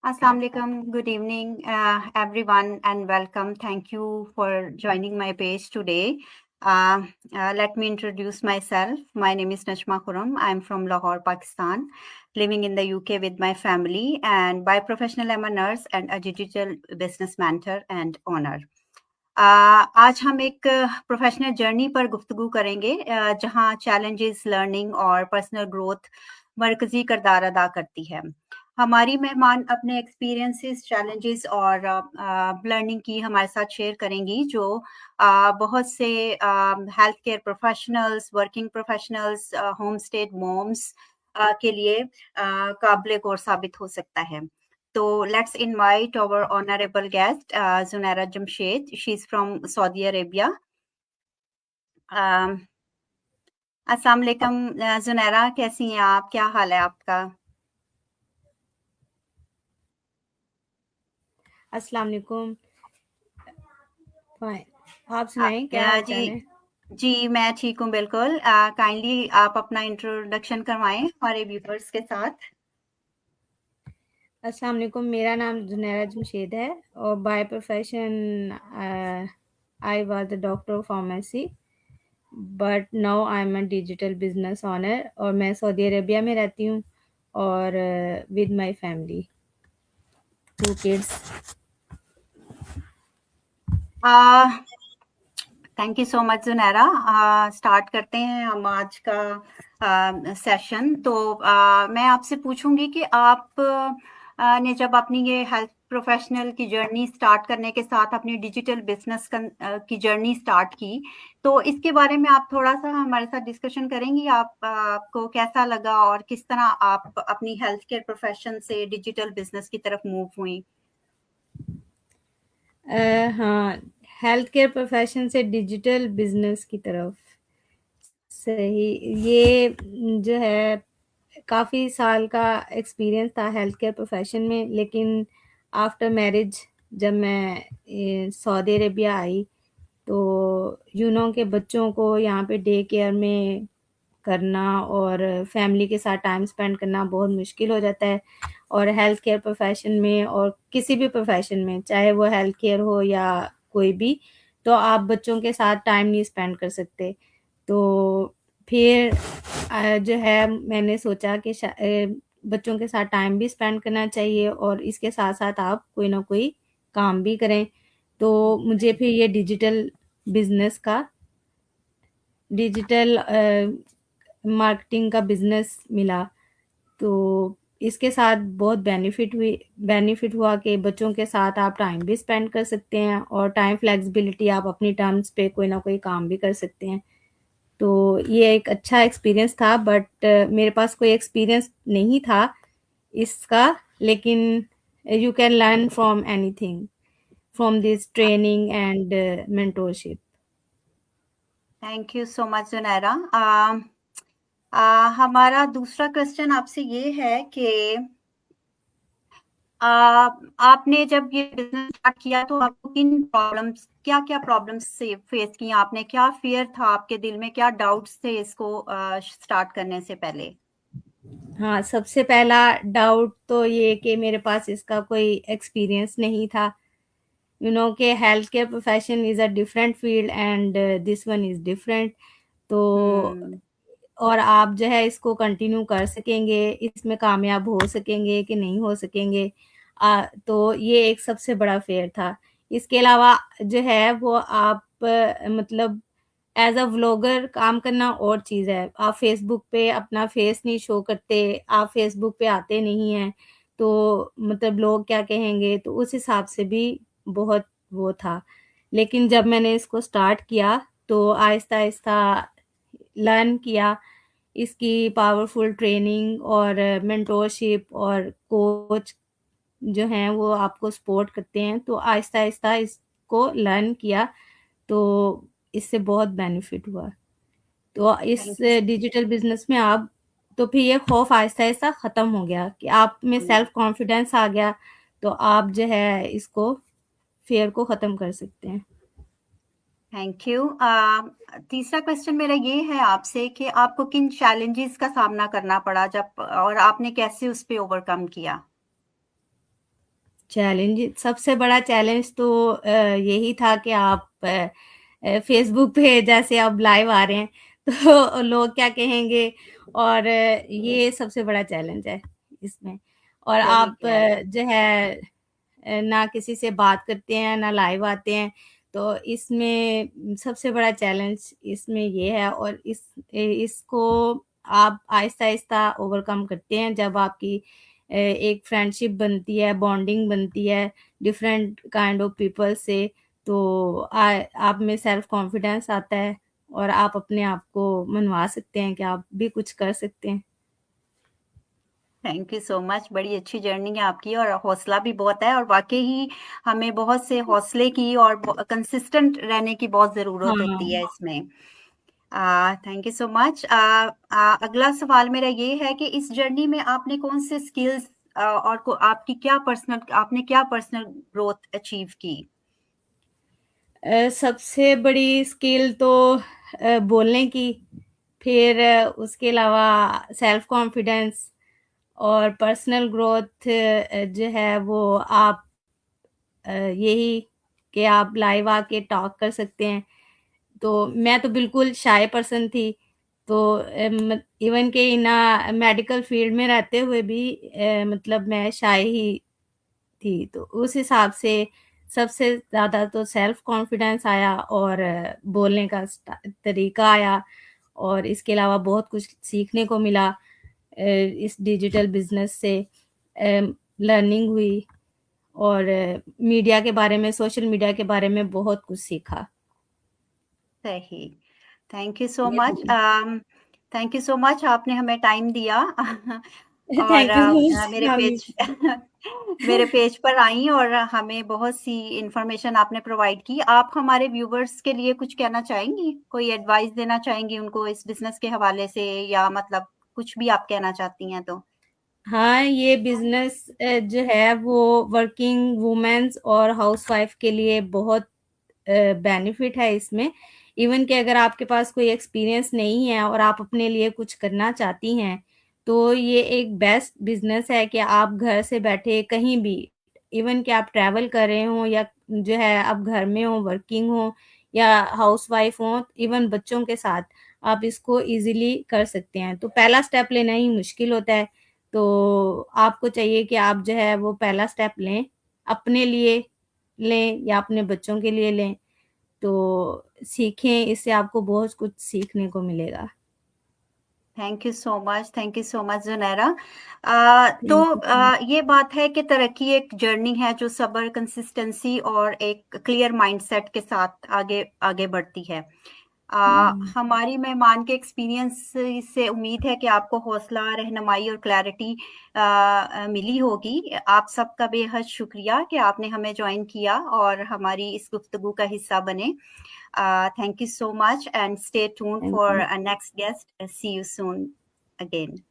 Assalamu alaikum. Good evening, everyone, and welcome. Thank you for joining my page today. Let me introduce myself. My name is Najma Khurram. I'm from Lahore, Pakistan, living in the UK with my family. And by professional, I'm a nurse and a digital business mentor and owner. आज हम एक professional journey पर गुफ्तगू करेंगे जहां challenges, learning और personal growth मरकजी किरदार अदा करती है। हमारी मेहमान अपने एक्सपीरियंसेस, चैलेंजेस और लर्निंग की हमारे साथ शेयर करेंगी, जो बहुत से health care professionals, working professionals, home stay moms के लिए काबिल गौर साबित हो सकता है। So let's invite our honorable guest, Zunaira Jamshed. She's from Saudi Arabia. अस्सलाम वालेकुम जुनैरा, कैसी हैं आप? क्या हाल है आपका? अस्सलाम वालेकुम। आप सुनाएं, क्या हाल चाल है? जी मैं ठीक हूँ बिल्कुल। काइंडली आप अपना इंट्रोडक्शन करवाएं हमारे व्यूअर्स के साथ। अस्सलाम वालेकुम, मेरा नाम जुनैरा जमशेद है और by profession I was the doctor of pharmacy, but now I am a digital business owner और मैं सऊदी अरेबिया में रहती हूँ और with my family, 2 kids. Thank you so much Junaira. Start करते हैं हम आज का सेशन। तो मैं आपसे पूछूंगी कि आप ने जब अपनी ये हेल्थ प्रोफेशनल की जर्नी स्टार्ट करने के साथ अपनी डिजिटल बिजनेस की जर्नी स्टार्ट की, तो इसके बारे में आप थोड़ा सा हमारे साथ डिस्कशन करेंगी। आपको कैसा लगा और किस तरह आप अपनी हेल्थ केयर प्रोफेशन से डिजिटल बिजनेस की तरफ मूव हुई? हाँ, हेल्थ केयर प्रोफेशन से डिजिटल बिजनेस की तरफ। सही, ये जो है काफ़ी साल का एक्सपीरियंस था हेल्थ केयर प्रोफेशन में, लेकिन आफ्टर मैरिज जब मैं सऊदी अरेबिया आई तो के बच्चों को यहाँ पे डे केयर में करना और फैमिली के साथ टाइम स्पेंड करना बहुत मुश्किल हो जाता है। और हेल्थ केयर प्रोफेशन में और किसी भी प्रोफेशन में, चाहे वो हेल्थ केयर हो या कोई भी, तो आप बच्चों के साथ टाइम नहीं स्पेंड कर सकते। तो फिर जो है मैंने सोचा कि बच्चों के साथ टाइम भी स्पेंड करना चाहिए और इसके साथ-साथ आप कोई ना कोई काम भी करें। तो मुझे फिर ये डिजिटल मार्केटिंग का बिज़नेस मिला। तो इसके साथ बहुत बेनिफिट हुआ कि बच्चों के साथ आप टाइम भी स्पेंड कर सकते हैं और टाइम फ्लेक्सिबिलिटी, आप अपनी टर्म्स पे कोई ना कोई काम भी कर सकते हैं। तो ये एक अच्छा एक्सपीरियंस था, बट मेरे पास कोई एक्सपीरियंस नहीं था इसका, लेकिन you can learn from anything from this training and mentorship. Thank you so much Junaira. हमारा दूसरा क्वेश्चन आपसे ये है कि आपने जब ये बिजनेस स्टार्ट किया तो आपको क्या प्रॉब्लम्स से फेस की आपने? क्या फियर था आपके दिल में? क्या डाउट्स थे इसको स्टार्ट करने से पहले? हाँ, सबसे पहला डाउट तो ये कि मेरे पास इसका कोई एक्सपीरियंस नहीं था। कि health care profession is a different field and this one is different. तो और आप जो है इसको कंटिन्यू कर सकेंगे, इसमें कामयाब हो सकेंगे कि नहीं हो सकेंगे। तो ये एक सबसे बड़ा फेयर था। इसके अलावा जो है वो आप मतलब एज़ अ व्लॉगर काम करना और चीज़ है। आप फेसबुक पे अपना फेस नहीं शो करते, आप फेसबुक पे आते नहीं हैं, तो मतलब लोग क्या कहेंगे? तो उस हिसाब से भी बहुत वो था। लेकिन जब मैंने इसको स्टार्ट किया तो आहिस्ता-आहिस्ता लर्न किया, इसकी पावरफुल ट्रेनिंग और मेंटोरशिप और कोच जो हैं वो आपको सपोर्ट करते हैं, तो आहिस्ता-आहिस्ता इसको लर्न किया, तो इससे बहुत बेनिफिट हुआ। तो इस डिजिटल बिज़नेस में आप तो फिर ये खौफ आहिस्ता-आहिस्ता ख़त्म हो गया कि आप में सेल्फ कॉन्फिडेंस आ गया, तो आप जो है इसको फ़ियर को ख़त्म कर सकते हैं। Thank you. तीसरा क्वेश्चन मेरा ये है आपसे कि आपको किन चैलेंजेस का सामना करना पड़ा जब, और आपने कैसे उस पे ओवरकम किया? चैलेंज, सबसे बड़ा चैलेंज तो यही था कि आप फेसबुक पे जैसे अब लाइव आ रहे हैं तो लोग क्या कहेंगे, और ये सबसे बड़ा चैलेंज है इसमें। और सही आप कह रहे हैं। जो है ना किसी से बात करते हैं ना लाइव आते हैं, तो इसमें सबसे बड़ा चैलेंज इसमें ये है। और इसको आप आहिस्ता-आहिस्ता ओवरकम करते हैं जब आपकी एक फ्रेंडशिप बनती है, बॉन्डिंग बनती है डिफरेंट काइंड ऑफ पीपल से, तो आप में सेल्फ कॉन्फिडेंस आता है और आप अपने आप को मनवा सकते हैं कि आप भी कुछ कर सकते हैं। Thank you so much. बड़ी अच्छी जर्नी है आपकी और हौसला भी बहुत है, और वाकई ही हमें बहुत से हौसले की और कंसिस्टेंट रहने की बहुत ज़रूरत होती है हाँ। इसमें। Thank you so much. अगला सवाल मेरा ये है कि इस जर्नी में आपने कौन से स्किल्स और आपकी आपने क्या पर्सनल ग्रोथ अचीव की? सबसे बड़ी स्किल तो बोलने की, फिर उसके अलावा सेल्फ कॉन्फिडेंस और पर्सनल ग्रोथ जो है वो आप यही कि आप लाइव आके टॉक कर सकते हैं। तो मैं तो बिल्कुल शाय पर्सन थी, तो इवन कि इन मेडिकल फील्ड में रहते हुए भी मतलब मैं शाय ही थी। तो उस हिसाब से सबसे ज़्यादा तो सेल्फ कॉन्फिडेंस आया और बोलने का तरीका आया, और इसके अलावा बहुत कुछ सीखने को मिला इस डिजिटल बिजनेस से। लर्निंग हुई और मीडिया के बारे में, सोशल मीडिया के बारे में बहुत कुछ सीखा। सही। Thank you so much. Thank you so much, आपने हमें टाइम दिया और थैंक यू सो मच। मेरे हाँ पेज मेरे पेज पर आई और हमें बहुत सी इंफॉर्मेशन आपने प्रोवाइड की। आप हमारे व्यूवर्स के लिए कुछ कहना चाहेंगी? कोई एडवाइस देना चाहेंगी उनको इस बिजनेस के हवाले से, या मतलब कुछ भी आप कहना चाहती हैं तो? हाँ, ये बिजनेस जो है वो वर्किंग वुमेन्स और हाउसवाइफ के लिए बहुत बेनिफिट है इसमें। इवन कि अगर आपके पास कोई एक्सपीरियंस नहीं है और आप अपने लिए कुछ करना चाहती हैं, तो ये एक बेस्ट बिजनेस है कि आप घर से बैठे कहीं भी, इवन कि आप ट्रैवल कर रहे हों या जो है आप घर में हो, वर्किंग हो या हाउसवाइफ हो, इवन बच्चों के साथ आप इसको इजीली कर सकते हैं। तो पहला स्टेप लेना ही मुश्किल होता है, तो आपको चाहिए कि आप जो है वो पहला स्टेप लें, अपने लिए लें या अपने बच्चों के लिए लें, तो सीखें, इससे आपको बहुत कुछ सीखने को मिलेगा। Thank you so much Junaira. तो थैंक यू। ये बात है कि तरक्की एक जर्नी है जो सब्र, कंसिस्टेंसी और एक क्लियर माइंडसेट के साथ आगे आगे बढ़ती है। हमारी मेहमान के एक्सपीरियंस से उम्मीद है कि आपको हौसला, रहनुमाई और क्लैरिटी मिली होगी। आप सबका बेहद शुक्रिया कि आपने हमें ज्वाइन किया और हमारी इस गुफ्तगू का हिस्सा बने। Thank you so much and stay tuned thank for you. our next guest. See you soon again.